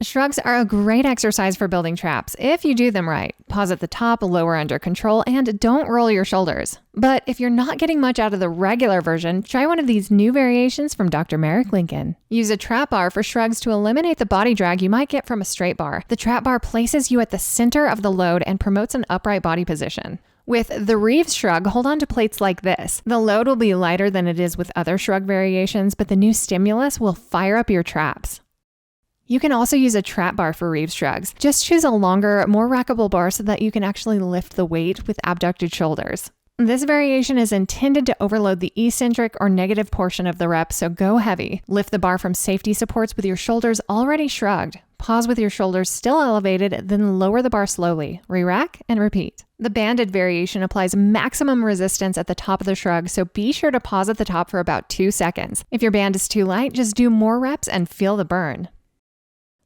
Shrugs are a great exercise for building traps if you do them right. Pause at the top, lower under control, and don't roll your shoulders. But if you're not getting much out of the regular version, try one of these new variations from Dr. Merrick Lincoln. Use a trap bar for shrugs to eliminate the body drag you might get from a straight bar. The trap bar places you at the center of the load and promotes an upright body position. With the Reeves Shrug, hold on to plates like this. The load will be lighter than it is with other shrug variations, but the new stimulus will fire up your traps. You can also use a trap bar for Reeves Shrugs. Just choose a longer, more rackable bar so that you can actually lift the weight with abducted shoulders. This variation is intended to overload the eccentric or negative portion of the rep, so go heavy. Lift the bar from safety supports with your shoulders already shrugged. Pause with your shoulders still elevated, then lower the bar slowly. Re-rack and repeat. The banded variation applies maximum resistance at the top of the shrug, so be sure to pause at the top for about 2 seconds. If your band is too light, just do more reps and feel the burn.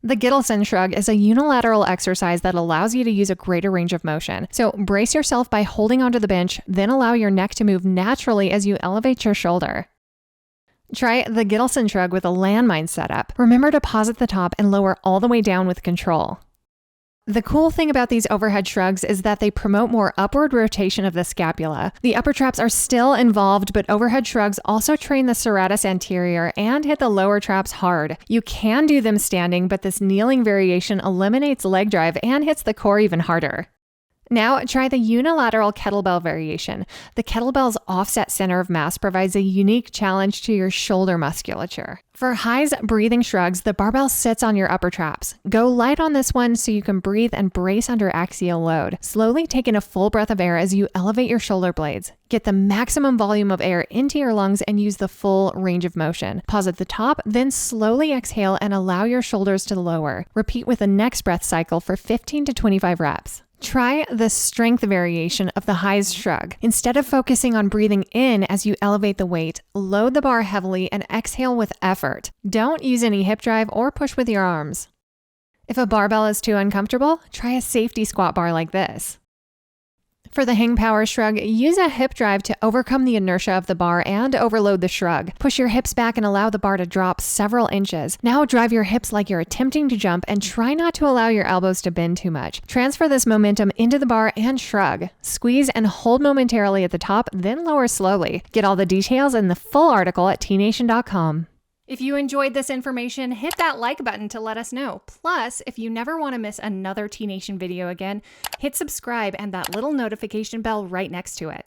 The Gittleson Shrug is a unilateral exercise that allows you to use a greater range of motion. So brace yourself by holding onto the bench, then allow your neck to move naturally as you elevate your shoulder. Try the Gittleson Shrug with a landmine setup. Remember to pause at the top and lower all the way down with control. The cool thing about these overhead shrugs is that they promote more upward rotation of the scapula. The upper traps are still involved, but overhead shrugs also train the serratus anterior and hit the lower traps hard. You can do them standing, but this kneeling variation eliminates leg drive and hits the core even harder. Now try the unilateral kettlebell variation. The kettlebell's offset center of mass provides a unique challenge to your shoulder musculature. For Hise breathing shrugs, the barbell sits on your upper traps. Go light on this one so you can breathe and brace under axial load. Slowly take in a full breath of air as you elevate your shoulder blades. Get the maximum volume of air into your lungs and use the full range of motion. Pause at the top, then slowly exhale and allow your shoulders to lower. Repeat with the next breath cycle for 15 to 25 reps. Try the strength variation of the Hise shrug. Instead of focusing on breathing in as you elevate the weight, load the bar heavily and exhale with effort. Don't use any hip drive or push with your arms. If a barbell is too uncomfortable, try a safety squat bar like this. For the hang power shrug, use a hip drive to overcome the inertia of the bar and overload the shrug. Push your hips back and allow the bar to drop several inches. Now drive your hips like you're attempting to jump and try not to allow your elbows to bend too much. Transfer this momentum into the bar and shrug. Squeeze and hold momentarily at the top, then lower slowly. Get all the details in the full article at tnation.com. If you enjoyed this information, hit that like button to let us know. Plus, if you never want to miss another T-Nation video again, hit subscribe and that little notification bell right next to it.